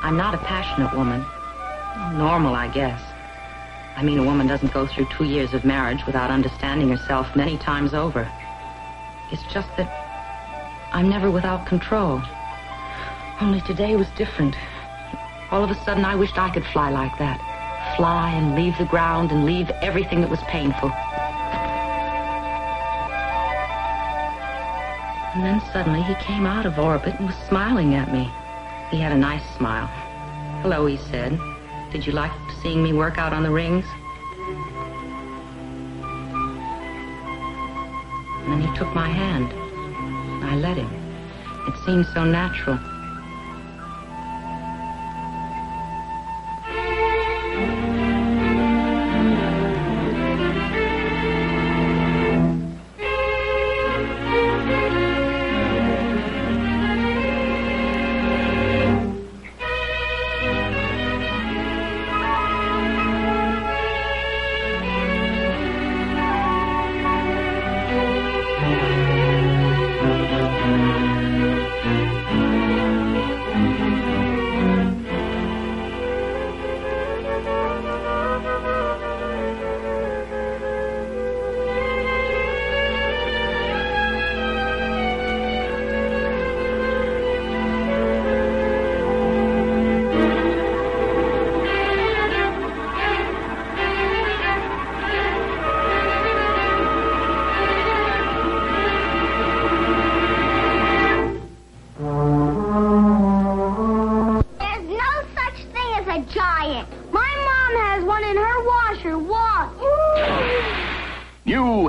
I'm not a passionate woman. Normal, I guess. I mean, a woman doesn't go through 2 years of marriage without understanding herself many times over. It's just that I'm never without control. Only today was different. All of a sudden, I wished I could fly like that. Fly and leave the ground and leave everything that was painful. And then suddenly he came out of orbit and was smiling at me. He had a nice smile. "Hello," he said. "Did you like seeing me work out on the rings?" And then he took my hand. I let him. It seemed so natural.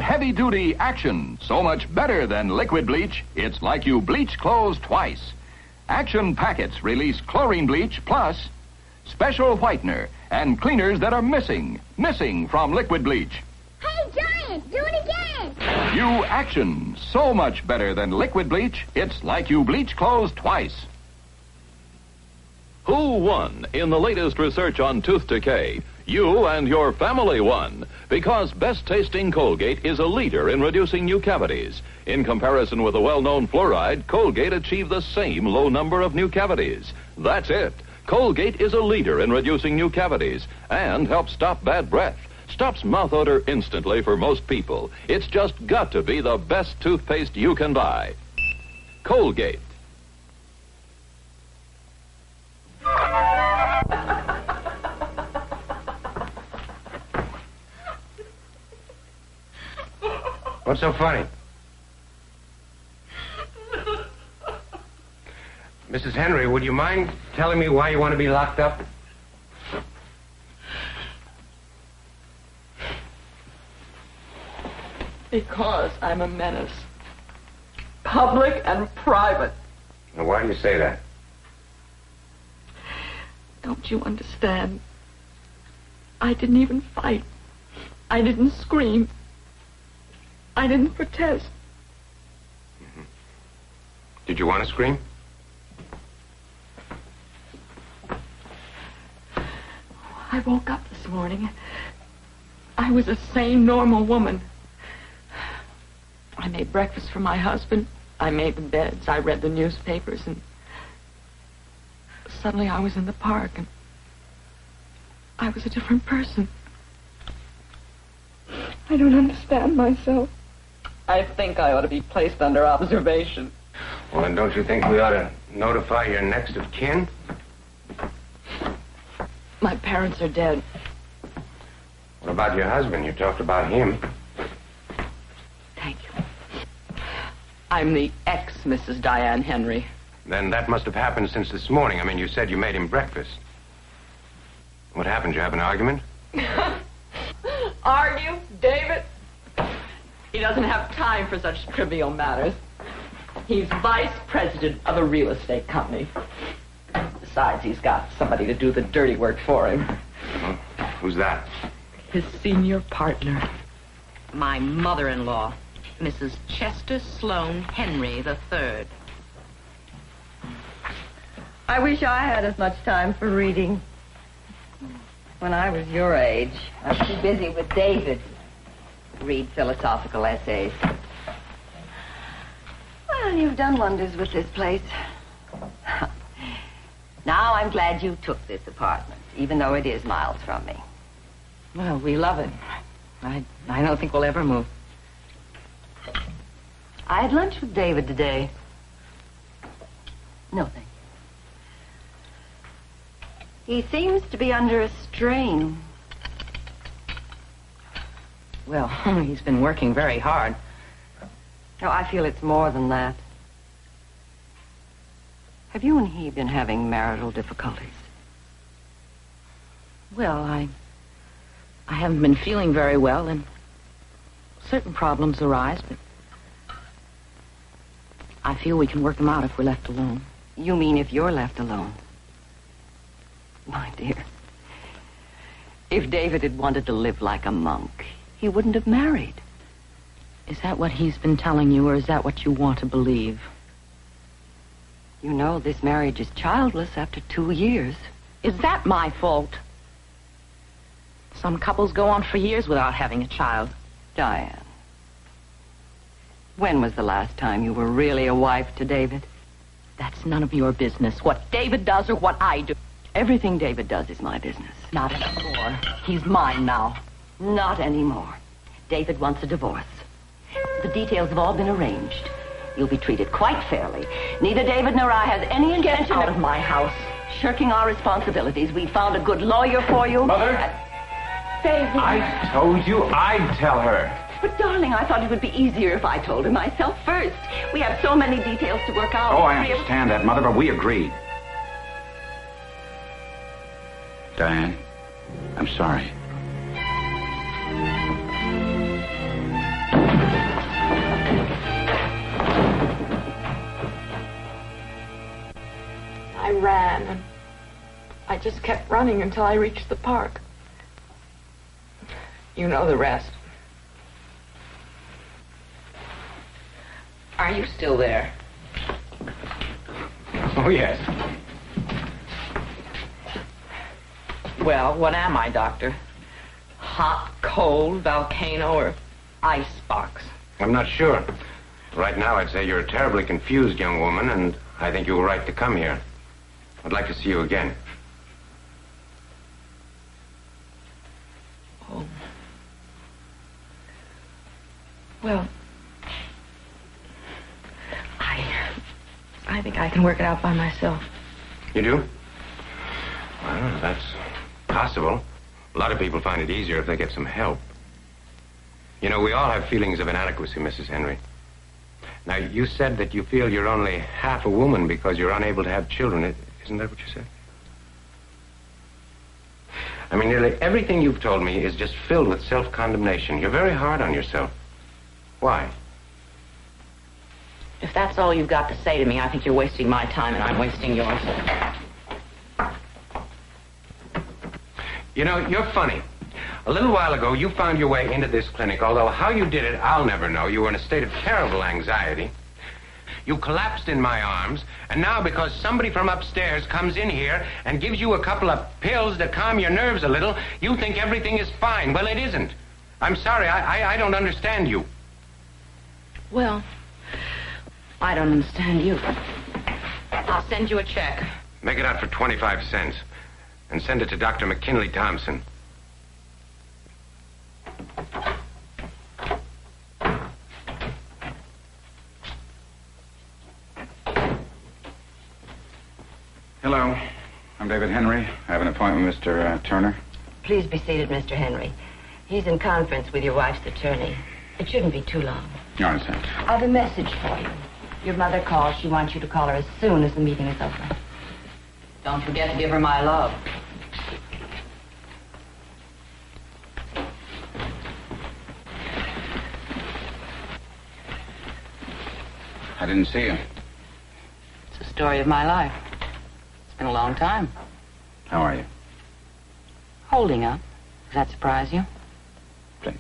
Heavy-duty Action, so much better than liquid bleach, it's like you bleach clothes twice. Action packets release chlorine bleach plus special whitener and cleaners that are missing from liquid bleach. Hey, Giant, do it again! New Action, so much better than liquid bleach, it's like you bleach clothes twice. Who won in the latest research on tooth decay? You and your family won, because best-tasting Colgate is a leader in reducing new cavities. In comparison with the well-known fluoride, Colgate achieved the same low number of new cavities. That's it. Colgate is a leader in reducing new cavities and helps stop bad breath. Stops mouth odor instantly for most people. It's just got to be the best toothpaste you can buy. Colgate. What's so funny? Mrs. Henry, would you mind telling me why you want to be locked up? Because I'm a menace. Public and private. Now, why do you say that? Don't you understand? I didn't even fight. I didn't scream. I didn't protest. Mm-hmm. Did you want to scream? I woke up this morning. I was a sane, normal woman. I made breakfast for my husband. I made the beds. I read the newspapers, and suddenly I was in the park, and I was a different person. I don't understand myself. I think I ought to be placed under observation. Well, then don't you think we ought to notify your next of kin? My parents are dead. What about your husband? You talked about him. Thank you. I'm the ex-Mrs. Diane Henry. Then that must have happened since this morning. I mean, you said you made him breakfast. What happened? You have an argument? Argue, David? He doesn't have time for such trivial matters. He's vice president of a real estate company. Besides, he's got somebody to do the dirty work for him. Who's that? His senior partner. My mother-in-law, Mrs. Chester Sloane Henry III. I wish I had as much time for reading. When I was your age, I was too busy with David to read philosophical essays. Well, you've done wonders with this place. Now I'm glad you took this apartment, even though it is miles from me. Well, we love it. I don't think we'll ever move. I had lunch with David today. No, thank you. He seems to be under a strain. Well, he's been working very hard. No, I feel it's more than that. Have you and he been having marital difficulties? Well, I haven't been feeling very well, and certain problems arise, but I feel we can work them out if we're left alone. You mean if you're left alone? My dear, if David had wanted to live like a monk, he wouldn't have married. Is that what he's been telling you, or is that what you want to believe? You know, this marriage is childless after 2 years. Is that my fault? Some couples go on for years without having a child. Diane, when was the last time you were really a wife to David? That's none of your business. What David does or what I do. Everything David does is my business. Not anymore. He's mine now. Not anymore. David wants a divorce. The details have all been arranged. You'll be treated quite fairly. Neither David nor I has any intention out of my house. Shirking our responsibilities. We found a good lawyer for you. Mother? David. I told you I'd tell her. But, darling, I thought it would be easier if I told her myself first. We have so many details to work out. Oh, I understand that, Mother, but we agreed. Diane, I'm sorry. I ran, and I just kept running until I reached the park. You know the rest. Are you still there? Oh, yes. Well, what am I, Doctor? Hot, cold, volcano, or icebox? I'm not sure. Right now, I'd say you're a terribly confused young woman, and I think you were right to come here. I'd like to see you again. Oh. Well, I think I can work it out by myself. You do? Well, that's possible. A lot of people find it easier if they get some help. You know, we all have feelings of inadequacy, Mrs. Henry. Now, you said that you feel you're only half a woman because you're unable to have children. Isn't that what you said? I mean, nearly everything you've told me is just filled with self-condemnation. You're very hard on yourself. Why? If that's all you've got to say to me, I think you're wasting my time and I'm wasting yours. You know, you're funny. A little while ago, you found your way into this clinic, although how you did it, I'll never know. You were in a state of terrible anxiety. You collapsed in my arms, and now because somebody from upstairs comes in here and gives you a couple of pills to calm your nerves a little, you think everything is fine. Well, it isn't. I'm sorry, I don't understand you. Well, I don't understand you. I'll send you a check. Make it out for 25 cents. And send it to Dr. McKinley Thompson. Hello. I'm David Henry. I have an appointment with Mr. Turner. Please be seated, Mr. Henry. He's in conference with your wife's attorney. It shouldn't be too long. You understand? I have a message for you. Your mother called. She wants you to call her as soon as the meeting is over. Don't forget to give her my love. I didn't see you. It's the story of my life. It's been a long time. How are you? Holding up. Does that surprise you? Please.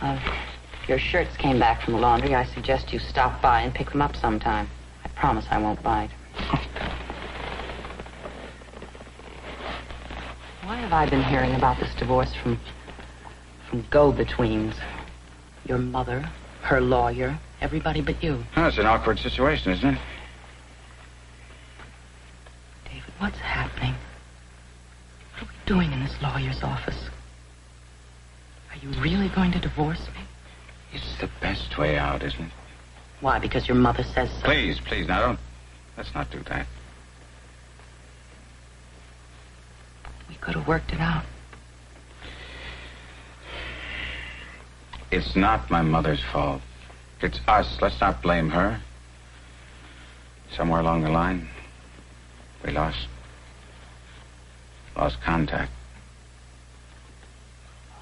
If your shirts came back from the laundry, I suggest you stop by and pick them up sometime. I promise I won't bite. Why have I been hearing about this divorce from go-betweens? Your mother, her lawyer, everybody but you. Oh, it's an awkward situation, isn't it? What's happening? What are we doing in this lawyer's office? Are you really going to divorce me? It's the best way out, isn't it? Why, because your mother says so? Please, now don't. Let's not do that. We could have worked it out. It's not my mother's fault. It's us. Let's not blame her. Somewhere along the line, we lost contact.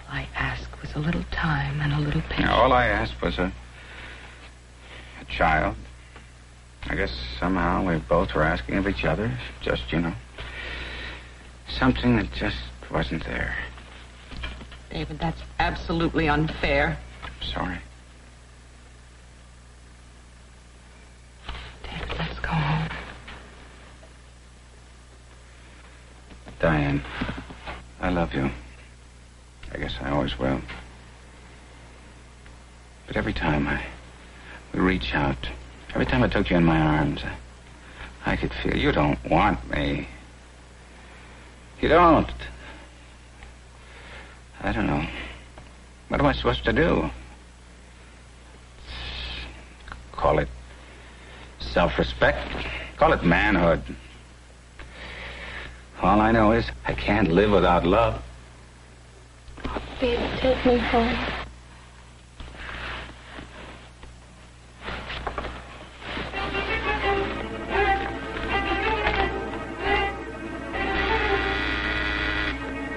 All I asked was a little time and a little patience. All I asked was a child. I guess somehow we both were asking of each other, just, something that just wasn't there. David, that's absolutely unfair. I'm sorry. David, let's go home. Diane, I love you. I guess I always will. But every time we reach out, every time I took you in my arms, I could feel you don't want me. You don't. I don't know. What am I supposed to do? Call it self-respect. Call it manhood. All I know is I can't live without love. Baby, take me home.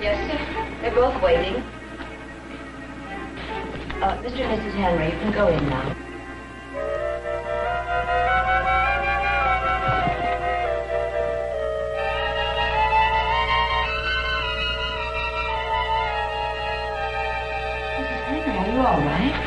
Yes, sir. They're both waiting. Mr. and Mrs. Henry, you can go in now. Mrs. Henry, are you all right?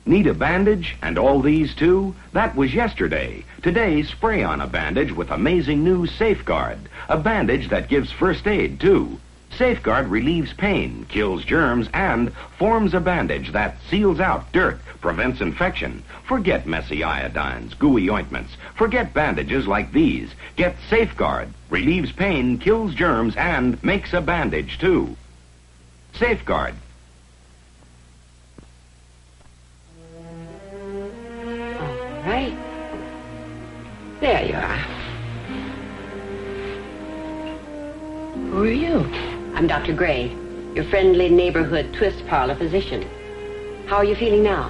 Need a bandage and all these too? That was yesterday. Today, spray on a bandage with amazing new Safeguard. A bandage that gives first aid too. Safeguard relieves pain, kills germs, and forms a bandage that seals out dirt, prevents infection. Forget messy iodines, gooey ointments. Forget bandages like these. Get Safeguard. Relieves pain, kills germs, and makes a bandage, too. Safeguard. All right. There you are. Who are you? I'm Dr. Gray, your friendly neighborhood twist parlor physician. How are you feeling now?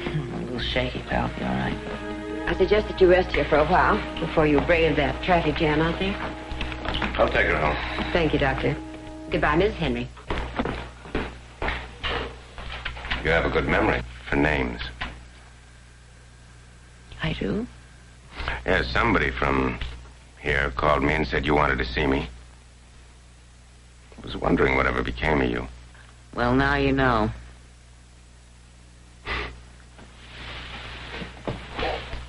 A little shaky, pal. You all right? I suggest that you rest here for a while before you brave that traffic jam out there. I'll take her home. Thank you, Doctor. Goodbye, Miss Henry. You have a good memory for names. I do? Yes, somebody from here called me and said you wanted to see me. I was wondering whatever became of you. Well, now you know.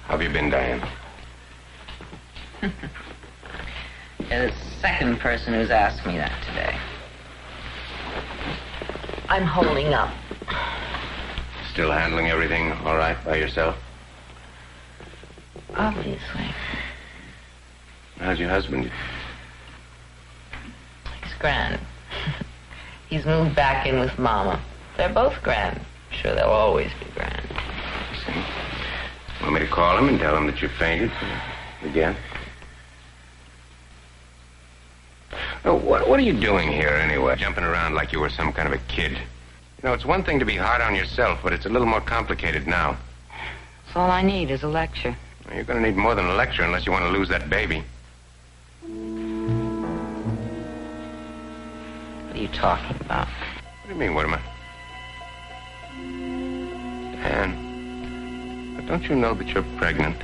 How have you been, Diane? You're the second person who's asked me that today. I'm holding up. Still handling everything all right by yourself? Obviously. How's your husband? He's grand. He's moved back in with Mama. They're both grand. Sure, they'll always be grand. See? Want me to call him and tell him that you fainted again? Oh, what are you doing here, anyway? Jumping around like you were some kind of a kid. You know, it's one thing to be hard on yourself, but it's a little more complicated now. That's all I need is a lecture. Well, you're going to need more than a lecture unless you want to lose that baby. What are you talking about? What do you mean, what am I? Anne, but don't you know that you're pregnant?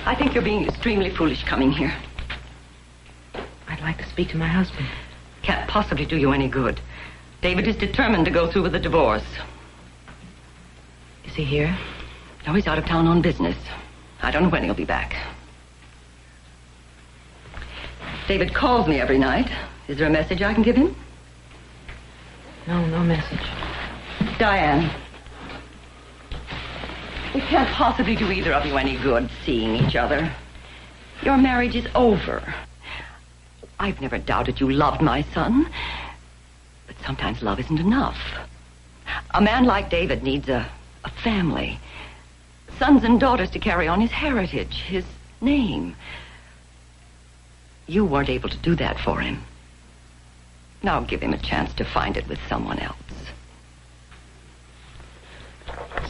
I think you're being extremely foolish coming here. I'd like to speak to my husband. Can't possibly do you any good. David is determined to go through with the divorce. Is he here? No, he's out of town on business. I don't know when he'll be back. David calls me every night. Is there a message I can give him? No message. Diane. We can't possibly do either of you any good seeing each other. Your marriage is over. I've never doubted you loved my son. But sometimes love isn't enough. A man like David needs a family. Sons and daughters to carry on his heritage, his name. You weren't able to do that for him. Now give him a chance to find it with someone else.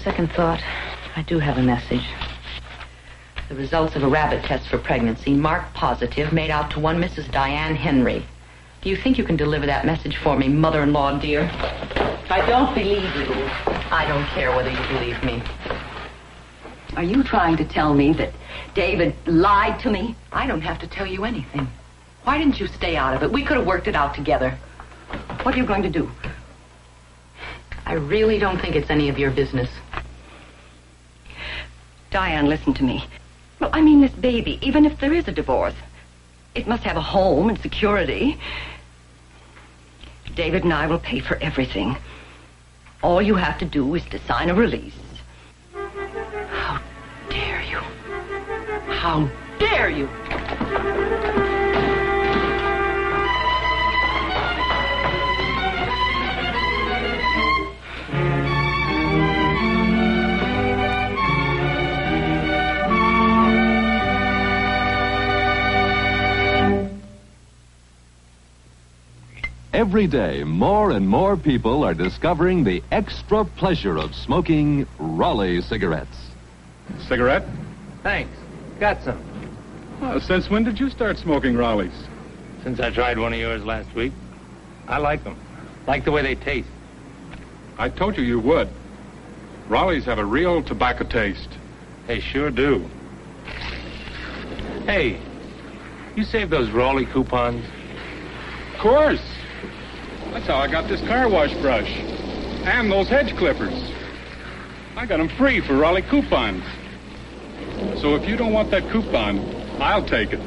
Second thought, I do have a message. The results of a rabbit test for pregnancy, marked positive, made out to one Mrs. Diane Henry. Do you think you can deliver that message for me, mother-in-law dear? I don't believe you. I don't care whether you believe me. Are you trying to tell me that David lied to me? I don't have to tell you anything. Why didn't you stay out of it? We could have worked it out together. What are you going to do? I really don't think it's any of your business. Diane, listen to me. Well, I mean this baby, even if there is a divorce, it must have a home and security. David and I will pay for everything. All you have to do is to sign a release. How dare you? How dare you? Every day, more and more people are discovering the extra pleasure of smoking Raleigh cigarettes. Cigarette? Thanks. Got some. Well, since when did you start smoking Raleighs? Since I tried one of yours last week. I like them. Like the way they taste. I told you would. Raleighs have a real tobacco taste. They sure do. Hey, you saved those Raleigh coupons? Of course. That's how I got this car wash brush. And those hedge clippers. I got them free for Raleigh coupons. So if you don't want that coupon, I'll take it.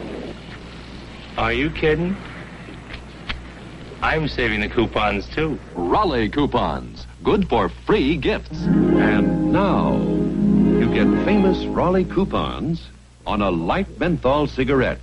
Are you kidding? I'm saving the coupons, too. Raleigh coupons. Good for free gifts. And now, you get famous Raleigh coupons on a light menthol cigarette.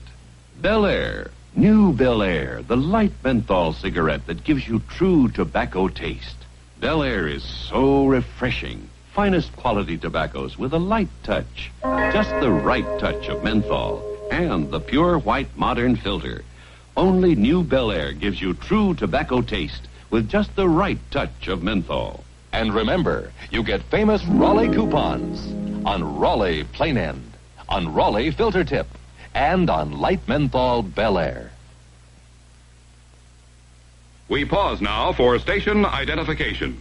Bel Air. New Bel Air. The light menthol cigarette that gives you true tobacco taste. Bel Air is so refreshing. Finest quality tobaccos with a light touch. Just the right touch of menthol. And the pure white modern filter. Only new Bel Air gives you true tobacco taste with just the right touch of menthol. And remember, you get famous Raleigh coupons on Raleigh Plain End, on Raleigh Filter Tip, and on light menthol Bel Air. We pause now for station identification.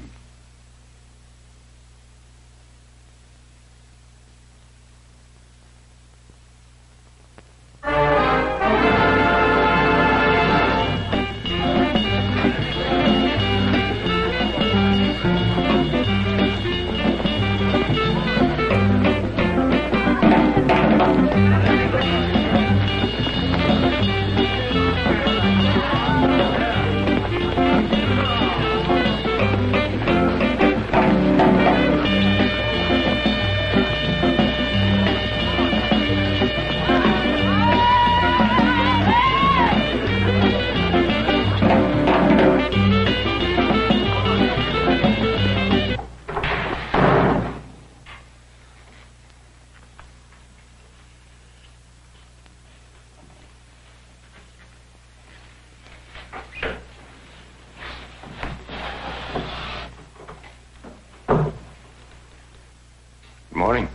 Morning.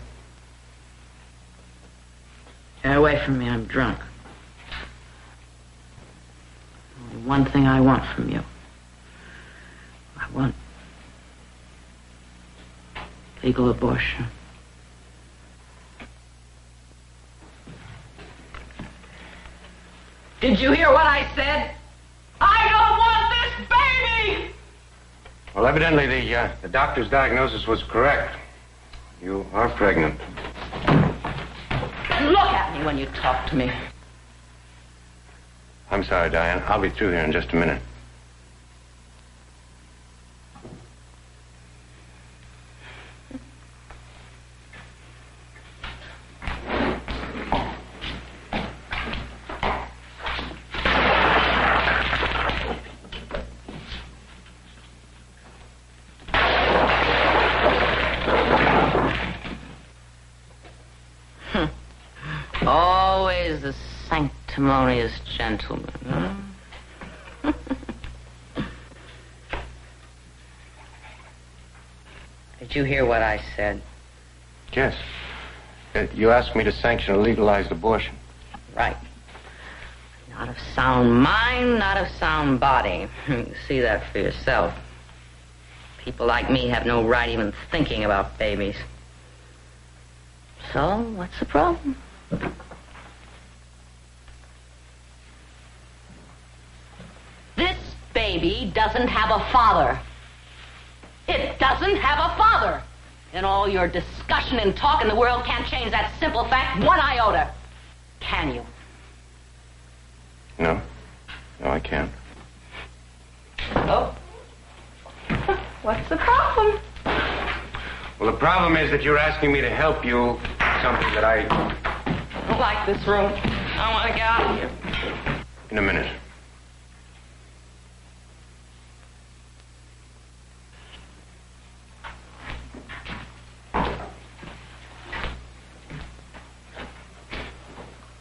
Get away from me, I'm drunk. Only one thing I want from you. I want legal abortion. Did you hear what I said? I don't want this baby! Well, evidently the doctor's diagnosis was correct. You are pregnant. Look at me when you talk to me. I'm sorry, Diane. I'll be through here in just a minute. Always the sanctimonious gentleman, huh? Did you hear what I said? Yes. You asked me to sanction a legalized abortion. Right. Not of sound mind, not of sound body. You can see that for yourself. People like me have no right even thinking about babies. So, what's the problem? This baby doesn't have a father. It doesn't have a father. And all your discussion and talk in the world can't change that simple fact one iota. Can you? No. No, I can't. Oh. What's the problem? Well, the problem is that you're asking me to help you something that I don't like this room. I want to get out of here. In a minute.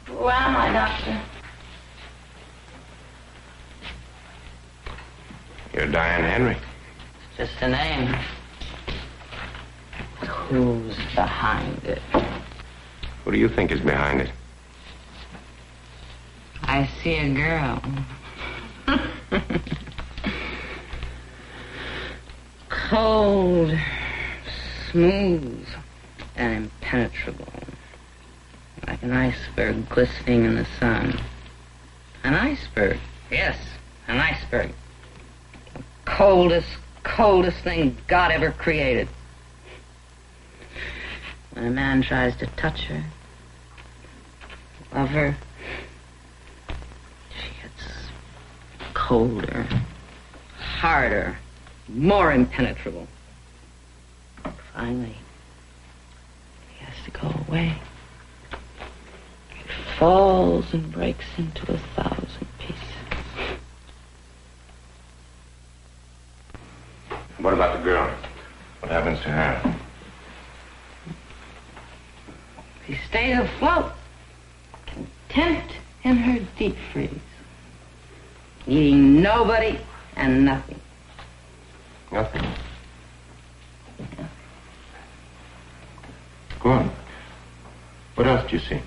Who am I, Doctor? You're Diane Henry. Just a name. Who's behind it? Who do you think is behind it? I see a girl. Cold, smooth, and impenetrable. Like an iceberg glistening in the sun. An iceberg, yes, an iceberg. The coldest, coldest thing God ever created. When a man tries to touch her, love her, she gets colder, harder, more impenetrable. Finally, he has to go away. It falls and breaks into 1,000 pieces. What about the girl? What happens to her? She stayed afloat, content in her deep freeze, needing nobody and nothing. Nothing. Go on. What else do you see?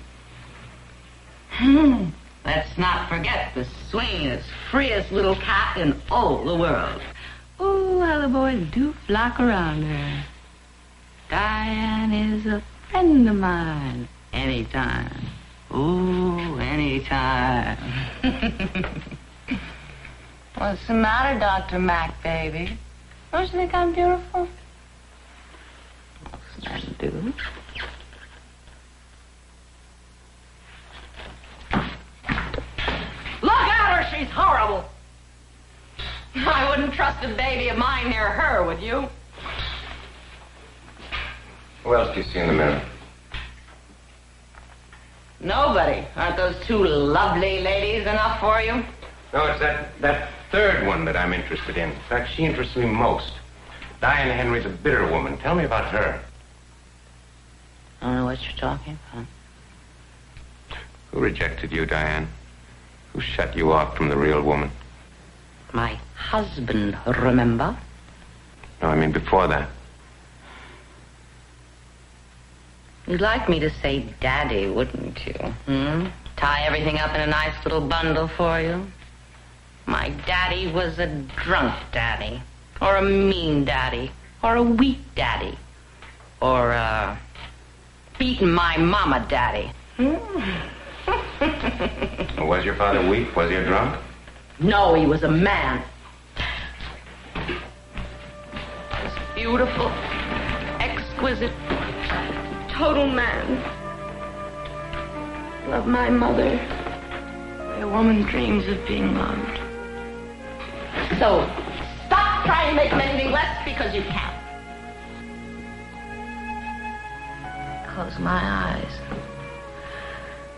Let's not forget the swingest, freest little cat in all the world. Oh, how the boys do flock around her. Diane is a friend of mine. Anytime. Oh, anytime. What's the matter, Dr. Mac, baby? Don't you think I'm beautiful? What's that do? Look at her, she's horrible. I wouldn't trust a baby of mine near her, would you? Who else do you see in the mirror? Nobody. Aren't those two lovely ladies enough for you? No, it's that third one that I'm interested in. In fact, she interests me most. Diane Henry's a bitter woman. Tell me about her. I don't know what you're talking about. Who rejected you, Diane? Who shut you off from the real woman? My husband, remember? No, I mean before that. You'd like me to say Daddy, wouldn't you? Tie everything up in a nice little bundle for you? My daddy was a drunk daddy, or a mean daddy, or a weak daddy, or a beaten my mama daddy. Was your father weak? Was he a drunk? No, he was a man. This beautiful, exquisite, total man. Loved my mother. A woman dreams of being loved. So, stop trying to make him anything less because you can't. Close my eyes.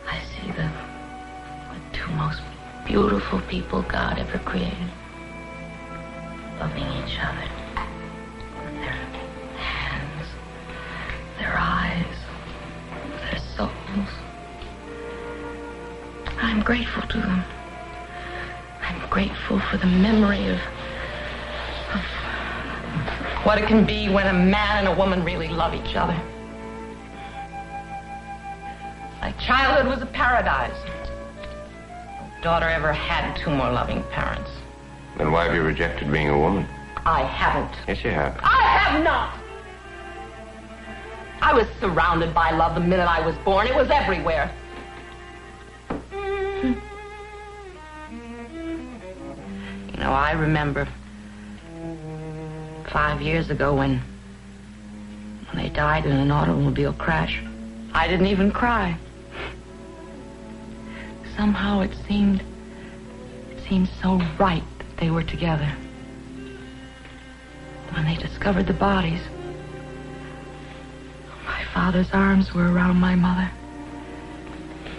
I see the two most beautiful people God ever created, loving each other with their hands, their eyes, their souls. I'm grateful to them. I'm grateful for the memory of what it can be when a man and a woman really love each other. My childhood was a paradise. No daughter ever had two more loving parents. Then why have you rejected being a woman? I haven't. Yes, you have. I have not! I was surrounded by love the minute I was born. It was everywhere. You know, I remember 5 years ago when they died in an automobile crash. I didn't even cry. Somehow it seemed so right that they were together. When they discovered the bodies, my father's arms were around my mother.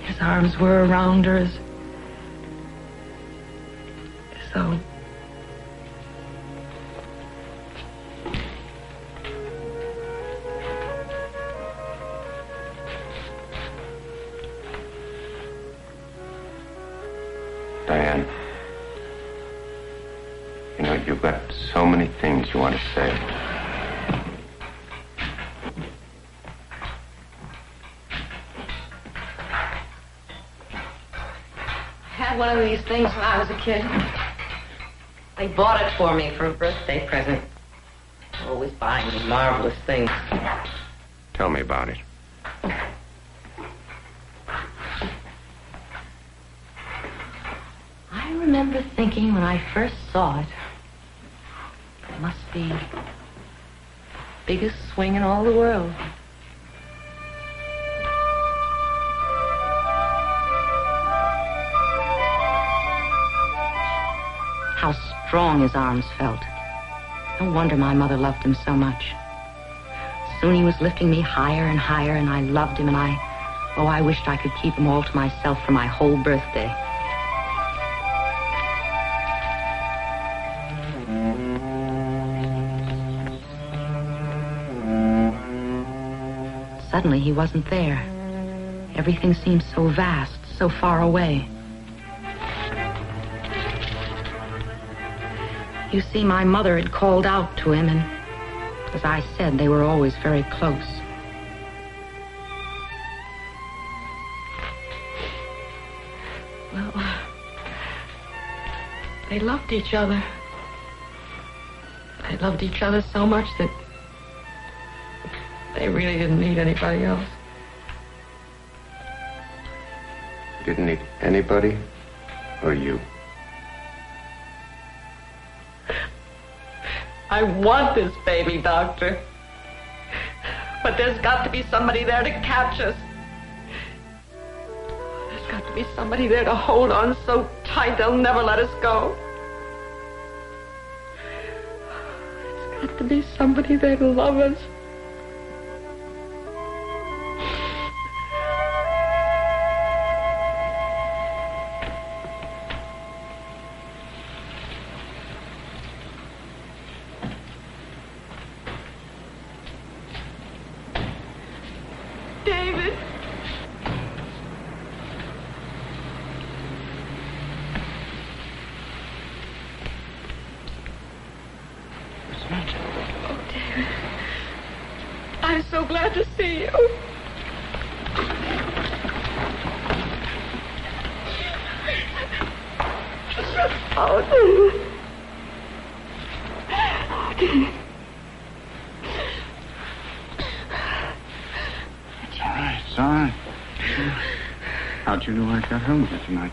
His arms were around her as though Diane, you know, you've got so many things you want to say. I had one of these things when I was a kid. They bought it for me for a birthday present. Always buying me marvelous things. Tell me about it. I remember thinking when I first saw it, Must be the biggest swing in all the world. How strong his arms felt. No wonder my mother loved him so much. Soon he was lifting me higher and higher, and I loved him, and I wished I could keep him all to myself for my whole birthday. Suddenly he wasn't there. Everything seemed so vast, so far away. You see, my mother had called out to him, and as I said, they were always very close. Well, they loved each other. They loved each other so much that they really didn't need anybody else. Didn't need anybody or you? I want this baby, Doctor. But there's got to be somebody there to catch us. There's got to be somebody there to hold on so tight they'll never let us go. There's got to be somebody there to love us. David. What's the matter? Oh, David. I'm so glad to see you. Oh, David. Oh, David. It's all right. How'd you know I got home with you tonight?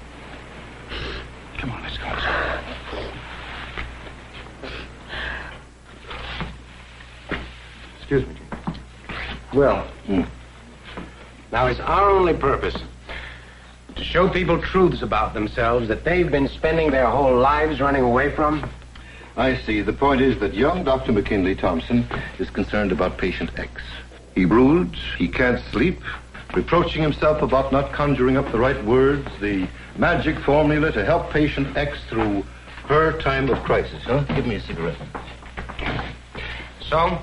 Come on, let's go. Excuse me, Jim. Well, now it's our only purpose to show people truths about themselves that they've been spending their whole lives running away from. I see. The point is that young Dr. McKinley Thompson is concerned about patient X. He broods, he can't sleep, reproaching himself about not conjuring up the right words, the magic formula to help patient X through her time of crisis, huh? Give me a cigarette. So?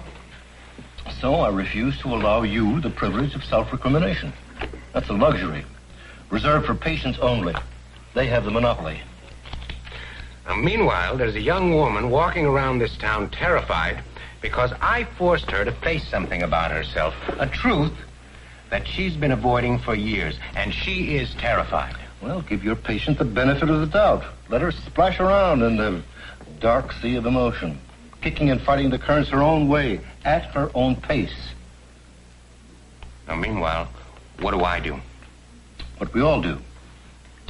So I refuse to allow you the privilege of self-recrimination. That's a luxury, reserved for patients only. They have the monopoly. Now, meanwhile, there's a young woman walking around this town terrified because I forced her to face something about herself, a truth that she's been avoiding for years, and she is terrified. Well, give your patient the benefit of the doubt. Let her splash around in the dark sea of emotion, kicking and fighting the currents her own way, at her own pace. Now, meanwhile, what do I do? What we all do.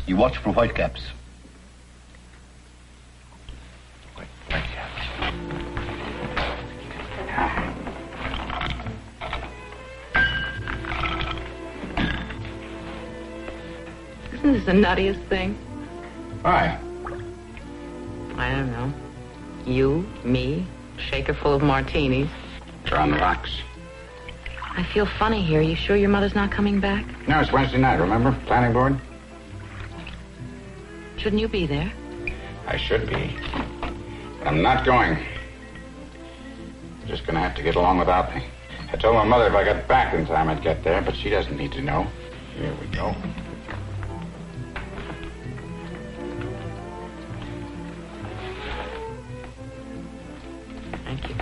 You watch for whitecaps. Isn't this the nuttiest thing? Why? I don't know. You, me, shaker full of martinis. They're on the rocks. I feel funny here. You sure your mother's not coming back? No, it's Wednesday night, remember? Planning board? Shouldn't you be there? I should be. But I'm not going. You're just gonna have to get along without me. I told my mother if I got back in time I'd get there, but she doesn't need to know. Here we go. Thank you.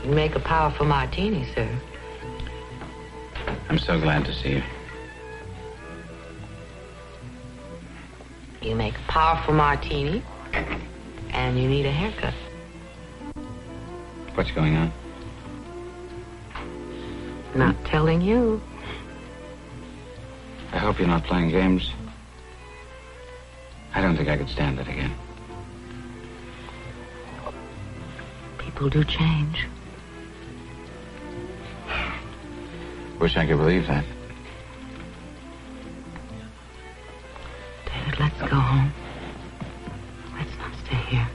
You make a powerful martini, sir. I'm so glad to see you. You make a powerful martini, and you need a haircut. What's going on? Not telling you. I hope you're not playing games. I don't think I could stand it again. People do change. Wish I could believe that. David, let's go home. Let's not stay here.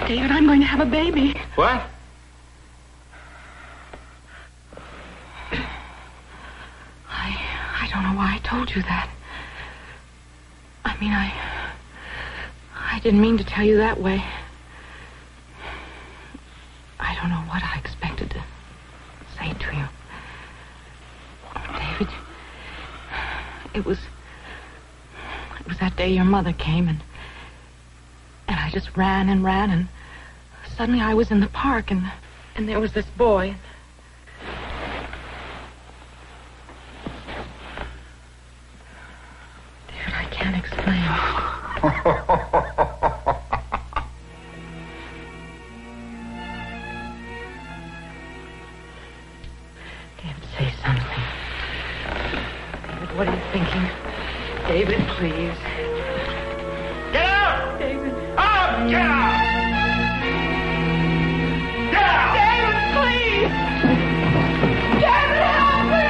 David, I'm going to have a baby. What? I don't know why I told you that. I mean, I didn't mean to tell you that way. I don't know what I expected to say to you. David, it was that day your mother came, and I just ran, and suddenly I was in the park, and there was this boy. David, I can't explain. David, say something. David, what are you thinking? David, please. Get out! David. Up! Get out! Get out! David, please! David, help me!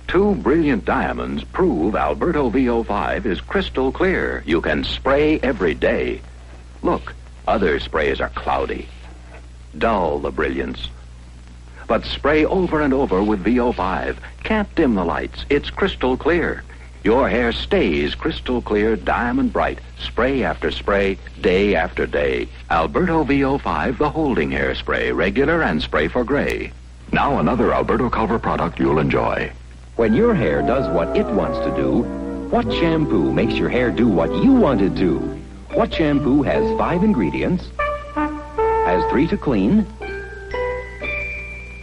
2 brilliant diamonds prove Alberto VO5 is crystal clear. You can spray every day. Look, other sprays are cloudy. Dull the brilliance. But spray over and over with VO5. Can't dim the lights. It's crystal clear. Your hair stays crystal clear, diamond bright, spray after spray, day after day. Alberto VO5, the holding hairspray, regular and spray for gray. Now another Alberto Culver product you'll enjoy. When your hair does what it wants to do, what shampoo makes your hair do what you want it to? What shampoo has 5 ingredients, has 3 to clean,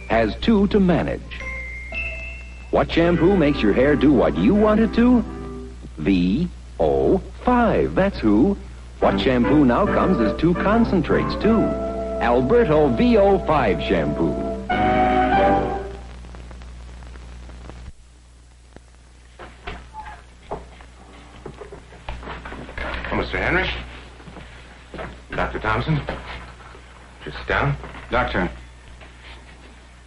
has 2 to manage? What shampoo makes your hair do what you want it to? VO5, that's who. What shampoo now comes as 2 concentrates, too. Alberto VO5 shampoo. Mr. Henry? Dr. Thompson? Just sit down. Doctor,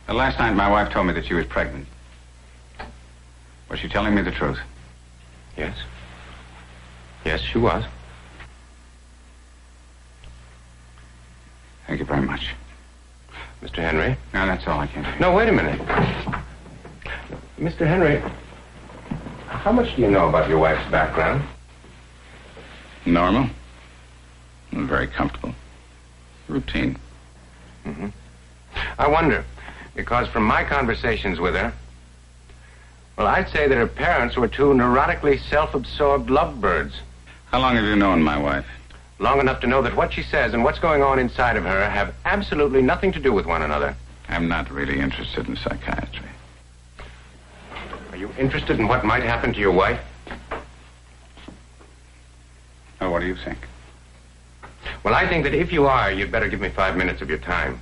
last night my wife told me that she was pregnant. Was she telling me the truth? Yes. Yes, she was. Thank you very much. Mr. Henry? No, that's all I can do. No, wait a minute. Mr. Henry, how much do you know about your wife's background? Normal. Very comfortable. Routine. Mm-hmm. I wonder, because from my conversations with her, well, I'd say that her parents were 2 neurotically self-absorbed lovebirds. How long have you known my wife? Long enough to know that what she says and what's going on inside of her have absolutely nothing to do with one another. I'm not really interested in psychiatry. Are you interested in what might happen to your wife? Oh, what do you think? Well, I think that if you are, you'd better give me 5 minutes of your time.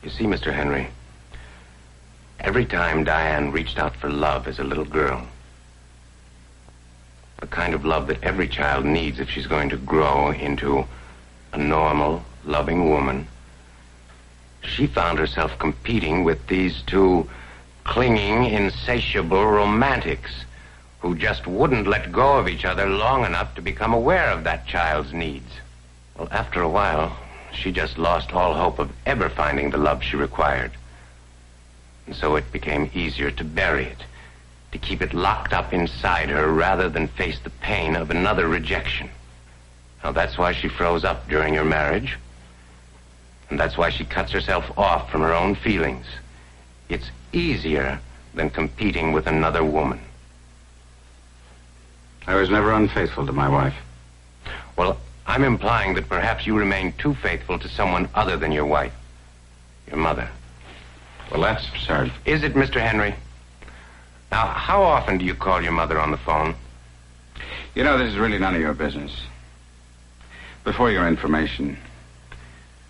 You see, Mr. Henry, every time Diane reached out for love as a little girl, the kind of love that every child needs if she's going to grow into a normal, loving woman, she found herself competing with these 2 clinging, insatiable romantics who just wouldn't let go of each other long enough to become aware of that child's needs. Well, after a while, she just lost all hope of ever finding the love she required. And so it became easier to bury it, to keep it locked up inside her rather than face the pain of another rejection. Now, that's why she froze up during your marriage. And that's why she cuts herself off from her own feelings. It's easier than competing with another woman. I was never unfaithful to my wife. Well, I'm implying that perhaps you remain too faithful to someone other than your wife, your mother. Well, that's absurd. Is it, Mr. Henry? Now, how often do you call your mother on the phone? You know, this is really none of your business. Before your information,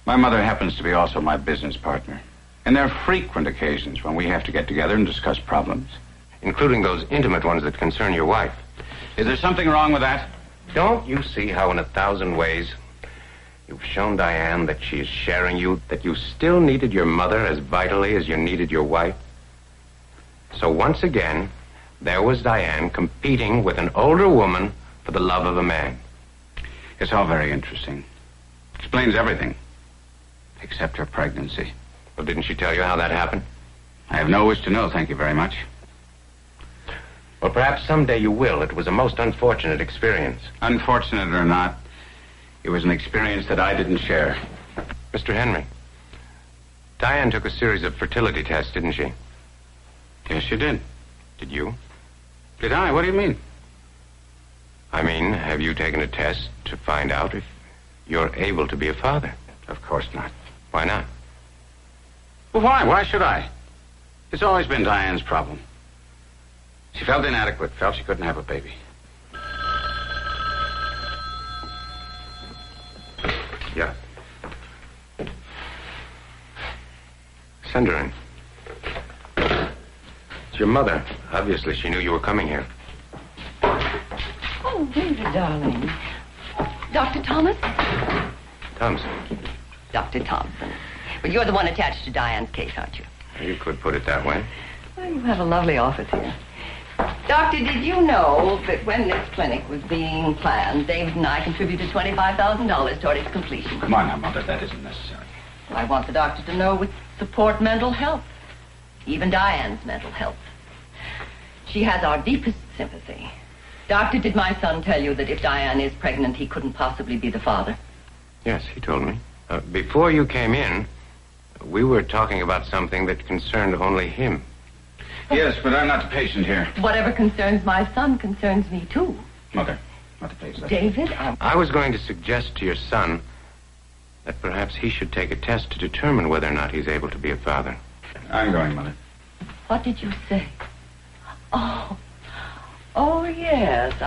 my mother happens to be also my business partner. And there are frequent occasions when we have to get together and discuss problems. Including those intimate ones that concern your wife. Is there something wrong with that? Don't you see how in 1,000 ways you've shown Diane that she is sharing you, that you still needed your mother as vitally as you needed your wife? So once again, there was Diane competing with an older woman for the love of a man. It's all very interesting. Explains everything. Except her pregnancy. Well, didn't she tell you how that happened? I have no wish to know, thank you very much. Well, perhaps someday you will. It was a most unfortunate experience. Unfortunate or not, it was an experience that I didn't share. Mr. Henry, Diane took a series of fertility tests, didn't she? Yes, she did. Did you? Did I? What do you mean? I mean, have you taken a test to find out if you're able to be a father? Of course not. Why not? Well, why? Why should I? It's always been Diane's problem. She felt inadequate, felt she couldn't have a baby. Yeah. Send her in. It's your mother. Obviously, she knew you were coming here. Oh, David, darling. Dr. Thomas? Thompson. Dr. Thompson. Well, you're the one attached to Diane's case, aren't you? You could put it that way. Well, you have a lovely office here. Doctor, did you know that when this clinic was being planned, David and I contributed $25,000 toward its completion? Come on now, Mother, that isn't necessary. Well, I want the doctor to know we support mental health, even Diane's mental health. She has our deepest sympathy. Doctor, did my son tell you that if Diane is pregnant, he couldn't possibly be the father? Yes, he told me. Before you came in, we were talking about something that concerned only him. Yes, but I'm not the patient here. Whatever concerns my son concerns me, too. Mother, please. David, I was going to suggest to your son that perhaps he should take a test to determine whether or not he's able to be a father. I'm going, Mother. What did you say? Oh, yes,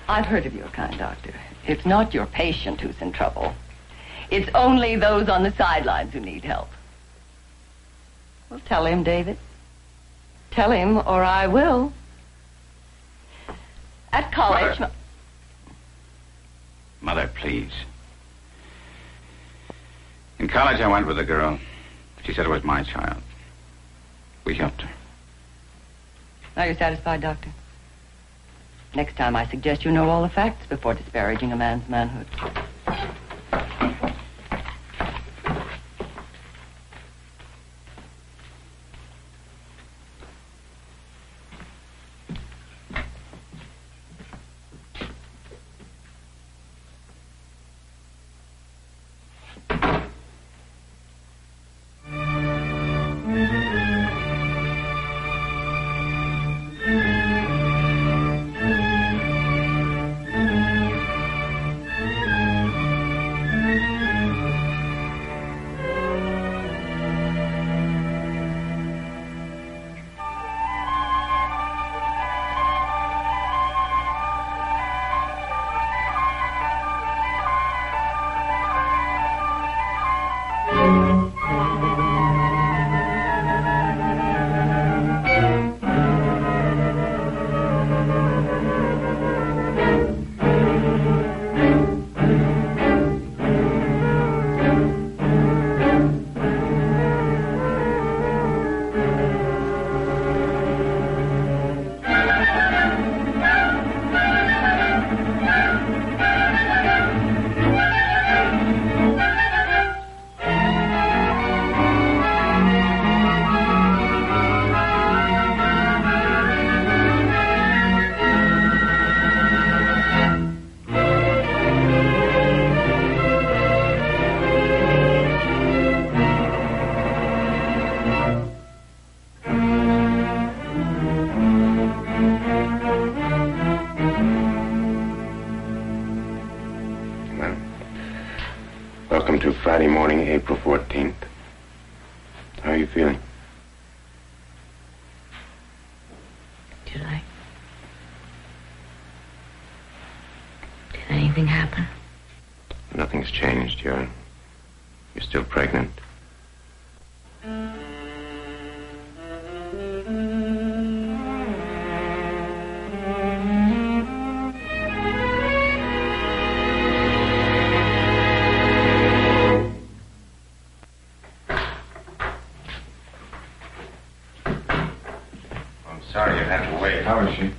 I've heard of your kind, Doctor. It's not your patient who's in trouble. It's only those on the sidelines who need help. Well, tell him, David. Tell him, or I will. At college... Mother, please. In college, I went with a girl. She said it was my child. We helped her. Are you satisfied, Doctor? Next time, I suggest you know all the facts before disparaging a man's manhood. morning, April 14th. How are you feeling? Did anything happen? Nothing's changed. You're still pregnant. I'm sorry you had to wait. How is she?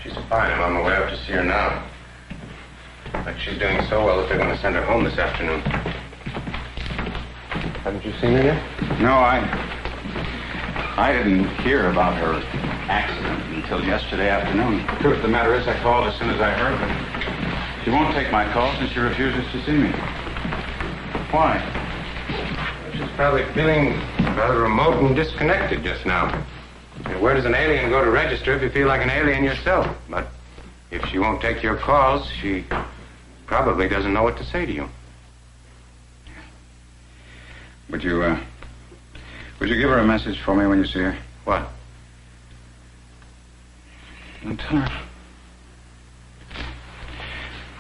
She's fine. I'm on my way up to see her now. Like she's doing so well that they're going to send her home this afternoon. Haven't you seen her yet? No, I didn't hear about her accident until yesterday afternoon. The truth of the matter is I called as soon as I heard, but she won't take my calls and she refuses to see me. Why? She's probably feeling rather remote and disconnected just now. And where does an alien go to register if you feel like an alien yourself? But if she won't take your calls, she probably doesn't know what to say to you. Would you give her a message for me when you see her? What? Well, tell her.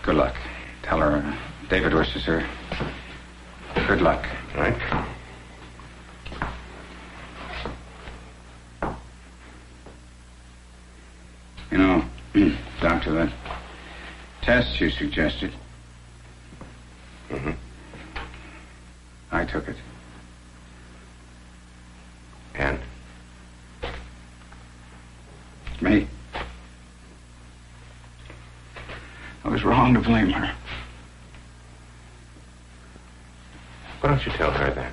Good luck. Tell her David wishes her good luck. Right. You know, Doctor, that test you suggested. Mm-hmm. I took it. And? Me. I was wrong to blame her. Why don't you tell her that?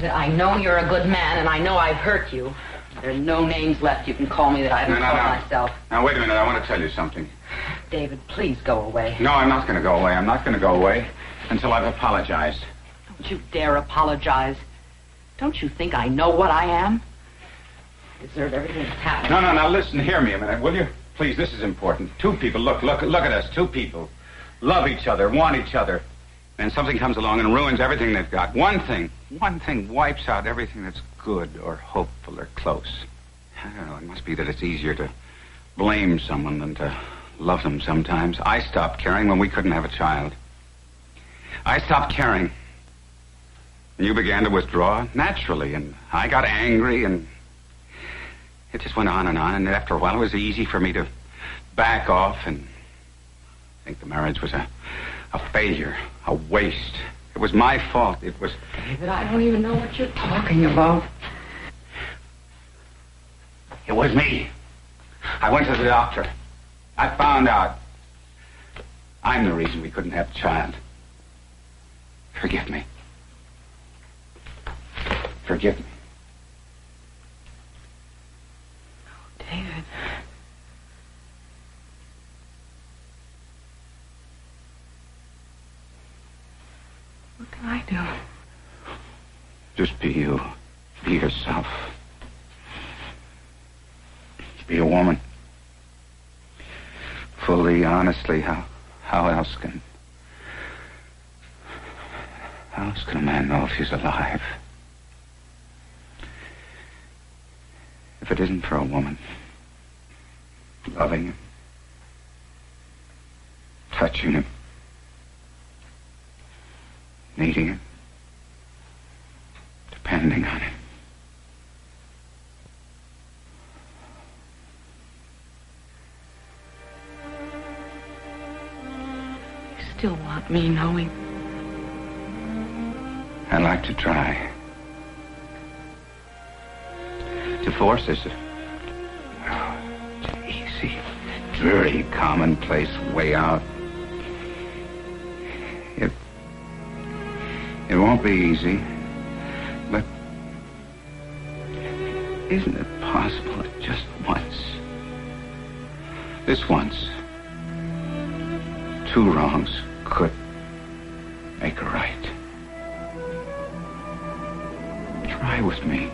I know you're a good man, and I know I've hurt you. There are no names left you can call me that I haven't called myself. Now, wait a minute. I want to tell you something. David, please go away. No, I'm not going to go away. I'm not going to go away until I've apologized. Don't you dare apologize. Don't you think I know what I am? I deserve everything that's happened. No, now listen, hear me a minute, will you? Please, this is important. Two people, look at us, two people. Love each other, want each other. And something comes along and ruins everything they've got. One thing wipes out everything that's good or hopeful or close. I don't know, it must be that it's easier to blame someone than to love them sometimes. I stopped caring when we couldn't have a child. I stopped caring. And you began to withdraw naturally, and I got angry, and it just went on, and after a while it was easy for me to back off and think the marriage was a failure, a waste. It was my fault. It was... David, I don't even know what you're talking about. It was me. I went to the doctor. I found out. I'm the reason we couldn't have a child. Forgive me. Forgive me. David. What can I do? Just be you. Be yourself. Be a woman. Fully, honestly, how else can a man know if he's alive? If it isn't for a woman loving him, touching him, needing him, depending on him. You still want me knowing? I'd like to try. to force, is it? Oh, it's an easy, very commonplace way out. It won't be easy, but isn't it possible that just once, this once, two wrongs could make a right? Try with me.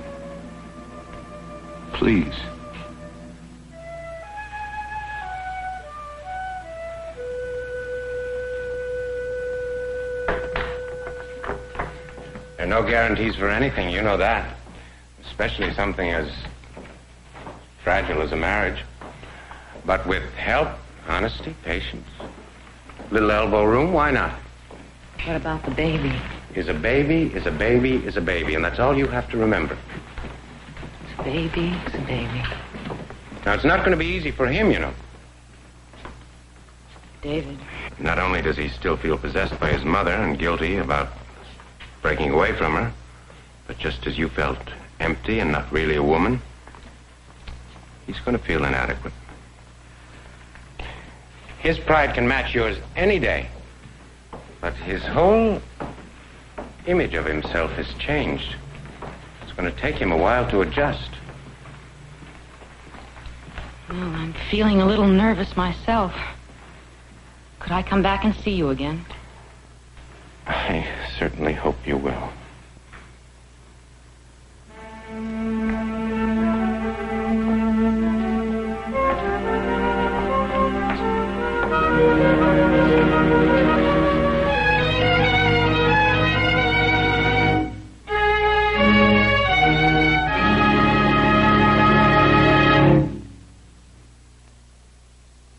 Please. There are no guarantees for anything, you know that. Especially something as fragile as a marriage. But with help, honesty, patience, little elbow room, why not? What about the baby? Is a baby, is a baby, is a baby, and that's all you have to remember. It's a baby, it's a baby. Now, it's not going to be easy for him, you know. David. Not only does he still feel possessed by his mother and guilty about breaking away from her, but just as you felt empty and not really a woman, he's going to feel inadequate. His pride can match yours any day, but his whole image of himself has changed. It's going to take him a while to adjust. Well, I'm feeling a little nervous myself. Could I come back and see you again? I certainly hope you will.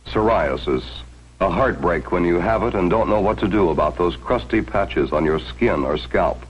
Psoriasis. A heartbreak when you have it and don't know what to do about those crusty patches on your skin or scalp.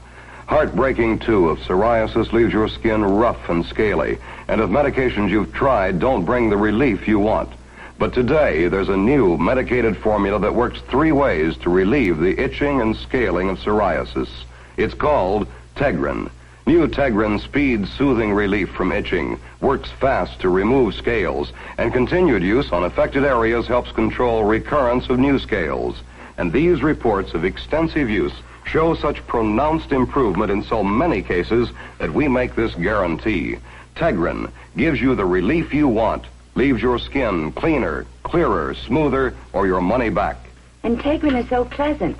Heartbreaking, too, if psoriasis leaves your skin rough and scaly, and if medications you've tried don't bring the relief you want. But today, there's a new medicated formula that works 3 ways to relieve the itching and scaling of psoriasis. It's called Tegrin. New Tegrin speeds soothing relief from itching, works fast to remove scales, and continued use on affected areas helps control recurrence of new scales. And these reports of extensive use show such pronounced improvement in so many cases that we make this guarantee. Tegrin gives you the relief you want, leaves your skin cleaner, clearer, smoother, or your money back. And Tegrin is so pleasant.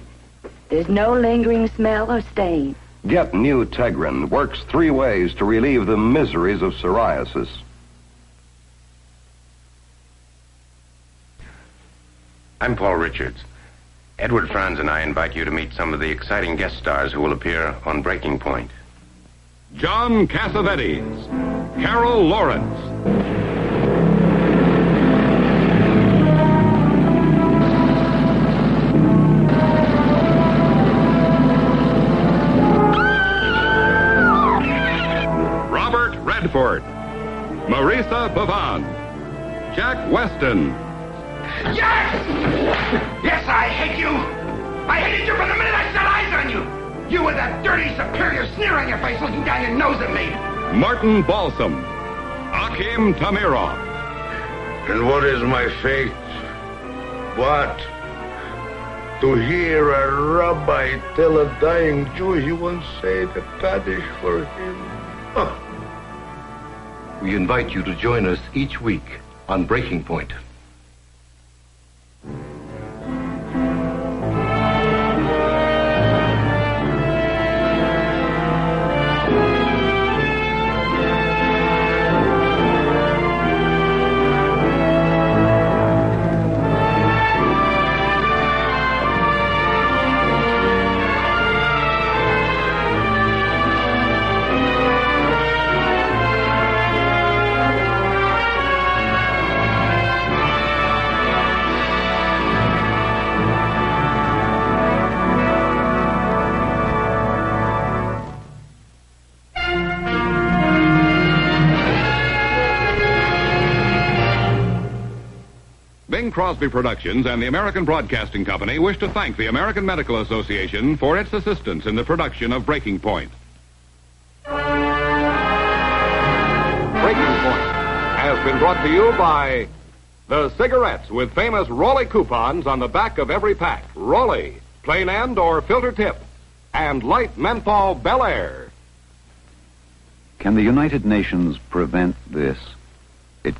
There's no lingering smell or stain. Get new Tegrin. Works 3 ways to relieve the miseries of psoriasis. I'm Paul Richards. Edward Franz and I invite you to meet some of the exciting guest stars who will appear on Breaking Point. John Cassavetes, Carol Lawrence, Robert Redford, Marisa Pavan, Jack Weston. Yes! Yes, I hate you! I hated you from the minute I set eyes on you! You with that dirty, superior sneer on your face looking down your nose at me! Martin Balsam, Akim Tamirov. And what is my fate? What? To hear a rabbi tell a dying Jew he once said a Kaddish for him. Huh. We invite you to join us each week on Breaking Point. Bing Crosby Productions and the American Broadcasting Company wish to thank the American Medical Association for its assistance in the production of Breaking Point. Breaking Point has been brought to you by the cigarettes with famous Raleigh coupons on the back of every pack. Raleigh, plain end or filter tip, and light menthol Bel Air. Can the United Nations prevent this?